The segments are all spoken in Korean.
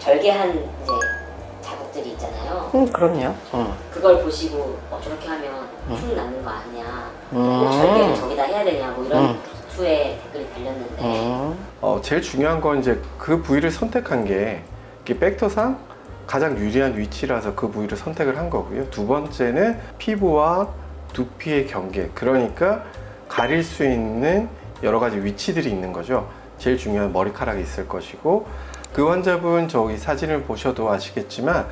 절개한 이제 자국들이 있잖아요. 그럼요. 그걸 보시고 저렇게 하면 흉 나는 거 아니냐, 꼭 절개를 저기다 해야 되냐, 뭐 이런 수의 댓글이 달렸는데 제일 중요한 건 이제 그 부위를 선택한 게 이게 벡터상 가장 유리한 위치라서 그 부위를 선택을 한 거고요. 두 번째는 피부와 두피의 경계, 그러니까 가릴 수 있는 여러 가지 위치들이 있는 거죠. 제일 중요한 머리카락이 있을 것이고, 그 환자분 저기 사진을 보셔도 아시겠지만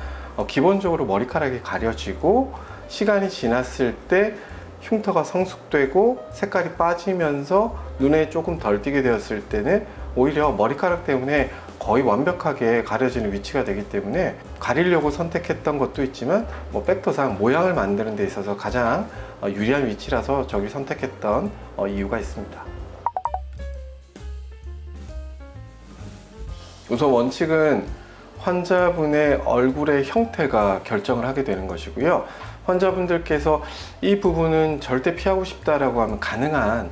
기본적으로 머리카락이 가려지고 시간이 지났을 때 흉터가 성숙되고 색깔이 빠지면서 눈에 조금 덜 띄게 되었을 때는 오히려 머리카락 때문에 거의 완벽하게 가려지는 위치가 되기 때문에 가리려고 선택했던 것도 있지만 벡터상 모양을 만드는 데 있어서 가장 유리한 위치라서 저기 선택했던 이유가 있습니다. 우선 원칙은 환자분의 얼굴의 형태가 결정을 하게 되는 것이고요. 환자분들께서 이 부분은 절대 피하고 싶다라고 하면 가능한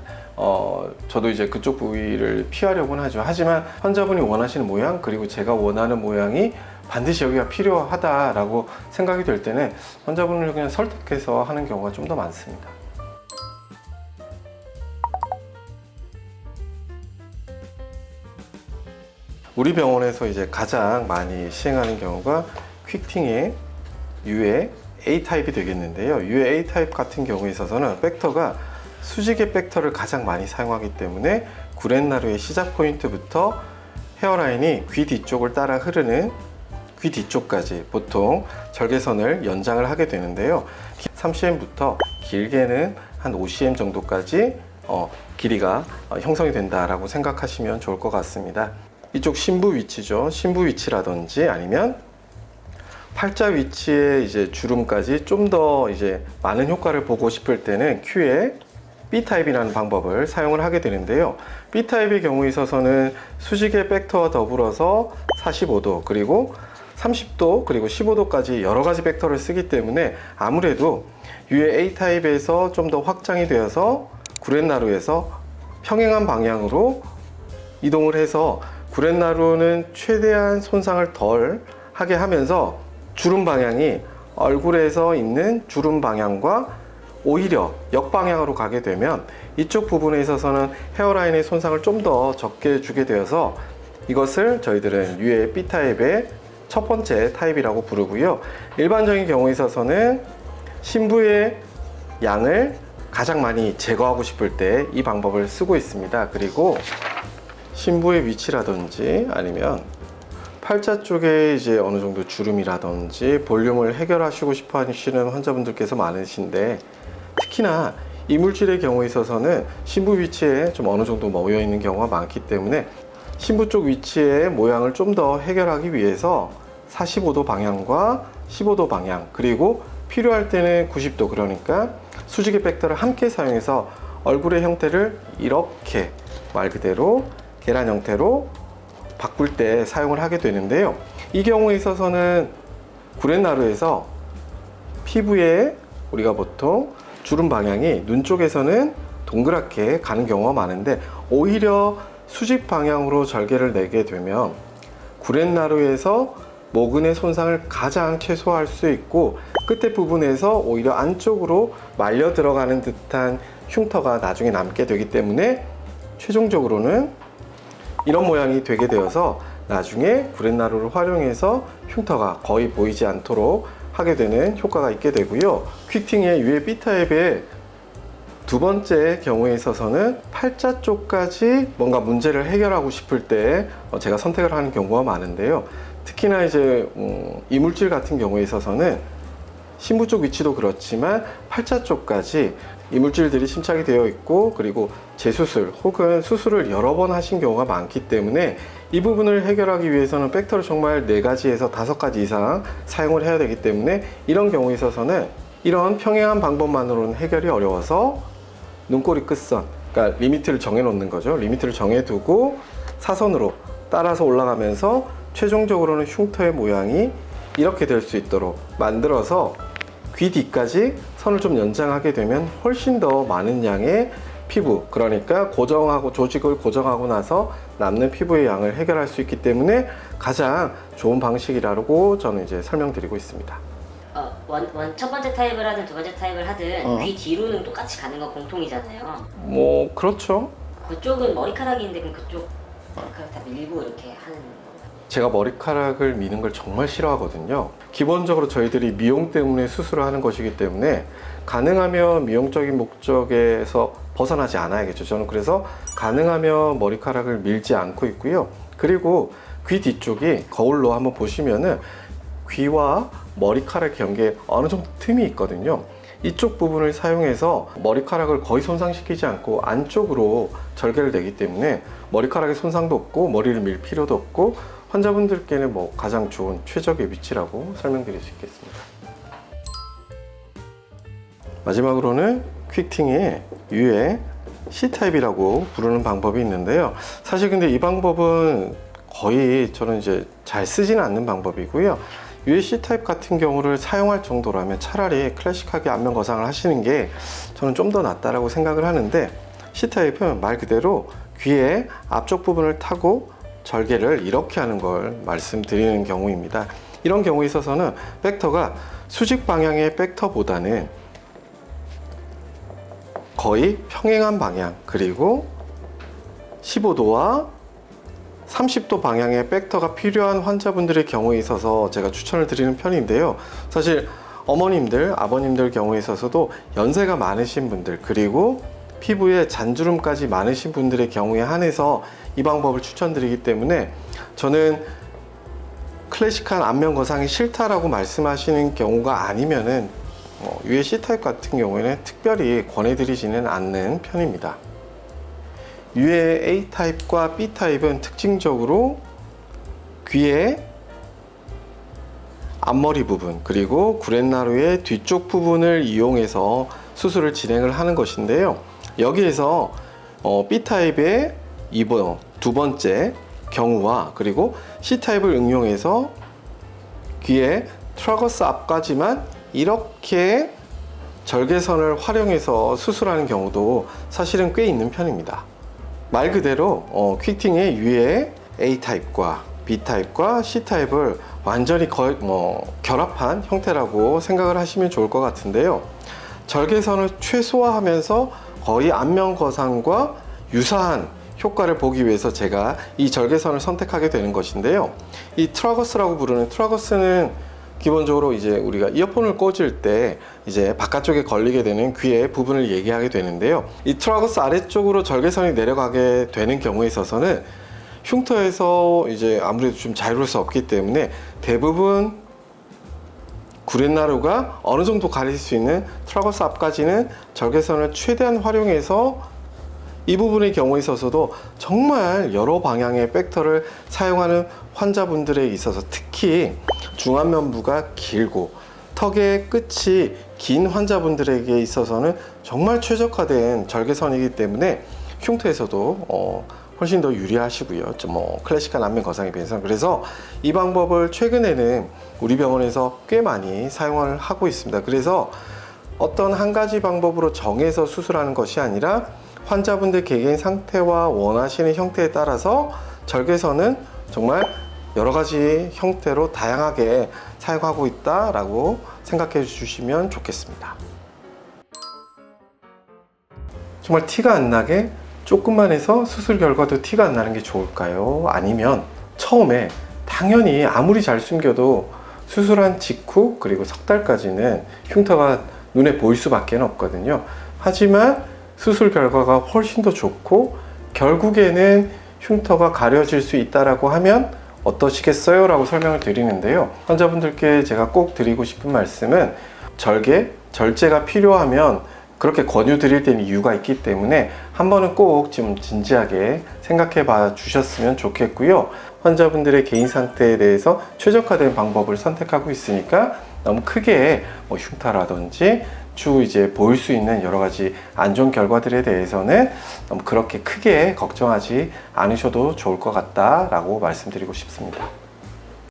저도 이제 그쪽 부위를 피하려고는 하죠. 하지만 환자분이 원하시는 모양, 그리고 제가 원하는 모양이 반드시 여기가 필요하다라고 생각이 될 때는 환자분을 그냥 설득해서 하는 경우가 좀 더 많습니다. 우리 병원에서 이제 가장 많이 시행하는 경우가 퀵팅의 UA A타입이 되겠는데요. UA A타입 같은 경우에 있어서는 벡터가 수직의 벡터를 가장 많이 사용하기 때문에 구렛나루의 시작 포인트부터 헤어라인이 귀 뒤쪽을 따라 흐르는 귀 뒤쪽까지 보통 절개선을 연장을 하게 되는데요. 3cm부터 길게는 한 5cm 정도까지 길이가 형성이 된다라고 생각하시면 좋을 것 같습니다. 이쪽 심부 위치죠. 심부 위치라든지 아니면 팔자 위치에 이제 주름까지 좀 더 이제 많은 효과를 보고 싶을 때는 Q의 B타입이라는 방법을 사용을 하게 되는데요. B타입의 경우에 있어서는 수직의 벡터와 더불어서 45도, 그리고 30도, 그리고 15도까지 여러 가지 벡터를 쓰기 때문에 아무래도 UA A타입에서 좀 더 확장이 되어서 구렛나루에서 평행한 방향으로 이동을 해서 구렛나루는 최대한 손상을 덜 하게 하면서 주름 방향이 얼굴에서 있는 주름 방향과 오히려 역방향으로 가게 되면 이쪽 부분에 있어서는 헤어라인의 손상을 좀 더 적게 주게 되어서 이것을 저희들은 UA B타입의 첫 번째 타입이라고 부르고요. 일반적인 경우에 있어서는 심부의 양을 가장 많이 제거하고 싶을 때 이 방법을 쓰고 있습니다. 그리고 심부의 위치라든지 아니면 팔자 쪽에 이제 어느 정도 주름이라든지 볼륨을 해결하시고 싶어 하시는 환자분들께서 많으신데, 특히나 이물질의 경우에 있어서는 심부 위치에 좀 어느 정도 모여 있는 경우가 많기 때문에 심부 쪽 위치의 모양을 좀 더 해결하기 위해서 45도 방향과 15도 방향, 그리고 필요할 때는 90도, 그러니까 수직의 벡터를 함께 사용해서 얼굴의 형태를 이렇게 말 그대로 계란 형태로 바꿀 때 사용을 하게 되는데요. 이 경우에 있어서는 구렛나루에서 피부에 우리가 보통 주름 방향이 눈 쪽에서는 동그랗게 가는 경우가 많은데, 오히려 수직 방향으로 절개를 내게 되면 구렛나루에서 모근의 손상을 가장 최소화할 수 있고 끝에 부분에서 오히려 안쪽으로 말려 들어가는 듯한 흉터가 나중에 남게 되기 때문에 최종적으로는 이런 모양이 되게 되어서 나중에 구렛나루를 활용해서 흉터가 거의 보이지 않도록 하게 되는 효과가 있게 되고요. 퀵팅의 UA B타입의 두 번째 경우에 있어서는 팔자 쪽까지 뭔가 문제를 해결하고 싶을 때 제가 선택을 하는 경우가 많은데요. 특히나 이제 이물질 같은 경우에 있어서는 심부 쪽 위치도 그렇지만 팔자 쪽까지 이물질들이 침착이 되어 있고, 그리고 재수술 혹은 수술을 여러 번 하신 경우가 많기 때문에 이 부분을 해결하기 위해서는 벡터를 정말 4가지에서 5가지 이상 사용을 해야 되기 때문에 이런 경우에 있어서는 이런 평행한 방법만으로는 해결이 어려워서 눈꼬리 끝선, 그러니까 리미트를 정해 놓는 거죠. 리미트를 정해 두고 사선으로 따라서 올라가면서 최종적으로는 흉터의 모양이 이렇게 될 수 있도록 만들어서 귀 뒤까지 선을 좀 연장하게 되면 훨씬 더 많은 양의 피부, 그러니까 고정하고 조직을 고정하고 나서 남는 피부의 양을 해결할 수 있기 때문에 가장 좋은 방식이라고 저는 이제 설명드리고 있습니다. 첫 번째 타입을 하든 두 번째 타입을 하든 귀 뒤로는 똑같이 가는 건 공통이잖아요. 뭐 그렇죠. 그쪽은 머리카락이 있는데 그럼 그쪽 머리카락 다 밀고 이렇게 하는 건가요? 제가 머리카락을 미는 걸 정말 싫어하거든요. 기본적으로 저희들이 미용 때문에 수술을 하는 것이기 때문에 가능하면 미용적인 목적에서 벗어나지 않아야겠죠. 저는 그래서 가능하면 머리카락을 밀지 않고 있고요. 그리고 귀 뒤쪽이 거울로 한번 보시면은 귀와 머리카락 경계에 어느 정도 틈이 있거든요. 이쪽 부분을 사용해서 머리카락을 거의 손상시키지 않고 안쪽으로 절개를 내기 때문에 머리카락에 손상도 없고 머리를 밀 필요도 없고 환자분들께는 뭐 가장 좋은 최적의 위치라고 설명드릴 수 있겠습니다. 마지막으로는 퀵팅의 유해 C타입이라고 부르는 방법이 있는데요. 사실 근데 이 방법은 거의 저는 이제 잘 쓰지는 않는 방법이고요. 유해 C타입 같은 경우를 사용할 정도라면 차라리 클래식하게 안면 거상을 하시는 게 저는 좀 더 낫다라고 생각을 하는데, C타입은 말 그대로 귀의 앞쪽 부분을 타고 절개를 이렇게 하는 걸 말씀드리는 경우입니다. 이런 경우에 있어서는 벡터가 수직 방향의 벡터보다는 거의 평행한 방향, 그리고 15도와 30도 방향의 벡터가 필요한 환자분들의 경우에 있어서 제가 추천을 드리는 편인데요. 사실 어머님들, 아버님들 경우에 있어서도 연세가 많으신 분들, 그리고 피부에 잔주름까지 많으신 분들의 경우에 한해서 이 방법을 추천드리기 때문에, 저는 클래식한 안면 거상이 싫다라고 말씀하시는 경우가 아니면은 유해 C타입 같은 경우에는 특별히 권해드리지는 않는 편입니다. 유해 A타입과 B타입은 특징적으로 귀의 앞머리 부분 그리고 구렛나루의 뒤쪽 부분을 이용해서 수술을 진행을 하는 것인데요. 여기에서 B타입의 두 번째 경우와 그리고 C타입을 응용해서 귀의 트라거스 앞까지만 이렇게 절개선을 활용해서 수술하는 경우도 사실은 꽤 있는 편입니다. 말 그대로 퀵팅의 유해 A타입과 B타입과 C타입을 완전히 결합한 형태라고 생각을 하시면 좋을 것 같은데요. 절개선을 최소화하면서 거의 안면 거상과 유사한 효과를 보기 위해서 제가 이 절개선을 선택하게 되는 것인데요. 이 트라거스라고 부르는, 트라거스는 기본적으로 이제 우리가 이어폰을 꽂을 때 이제 바깥쪽에 걸리게 되는 귀의 부분을 얘기하게 되는데요. 이 트라거스 아래쪽으로 절개선이 내려가게 되는 경우에 있어서는 흉터에서 이제 아무래도 좀 자유로울 수 없기 때문에 대부분 구렛나루가 어느 정도 가릴 수 있는 트라거스 앞까지는 절개선을 최대한 활용해서 이 부분의 경우에 있어서도 정말 여러 방향의 벡터를 사용하는 환자분들에 있어서, 특히 중안면부가 길고 턱의 끝이 긴 환자분들에게 있어서는 정말 최적화된 절개선이기 때문에 흉터에서도 훨씬 더 유리하시고요. 클래식한 안면 거상에 비해서. 그래서 이 방법을 최근에는 우리 병원에서 꽤 많이 사용을 하고 있습니다. 그래서 어떤 한 가지 방법으로 정해서 수술하는 것이 아니라 환자분들 개개인 상태와 원하시는 형태에 따라서 절개선은 정말 여러 가지 형태로 다양하게 사용하고 있다라고 생각해 주시면 좋겠습니다. 정말 티가 안 나게 조금만 해서 수술 결과도 티가 안 나는 게 좋을까요? 아니면 처음에 당연히 아무리 잘 숨겨도 수술한 직후 그리고 석 달까지는 흉터가 눈에 보일 수밖에 없거든요. 하지만 수술 결과가 훨씬 더 좋고 결국에는 흉터가 가려질 수 있다라고 하면 어떠시겠어요? 라고 설명을 드리는데요. 환자분들께 제가 꼭 드리고 싶은 말씀은 절제가 필요하면 그렇게 권유 드릴 때는 이유가 있기 때문에 한 번은 꼭 좀 진지하게 생각해 봐 주셨으면 좋겠고요. 환자분들의 개인 상태에 대해서 최적화된 방법을 선택하고 있으니까 너무 크게 흉터라든지 추후 이제 보일 수 있는 여러 가지 안 좋은 결과들에 대해서는 너무 그렇게 크게 걱정하지 않으셔도 좋을 것 같다라고 말씀드리고 싶습니다.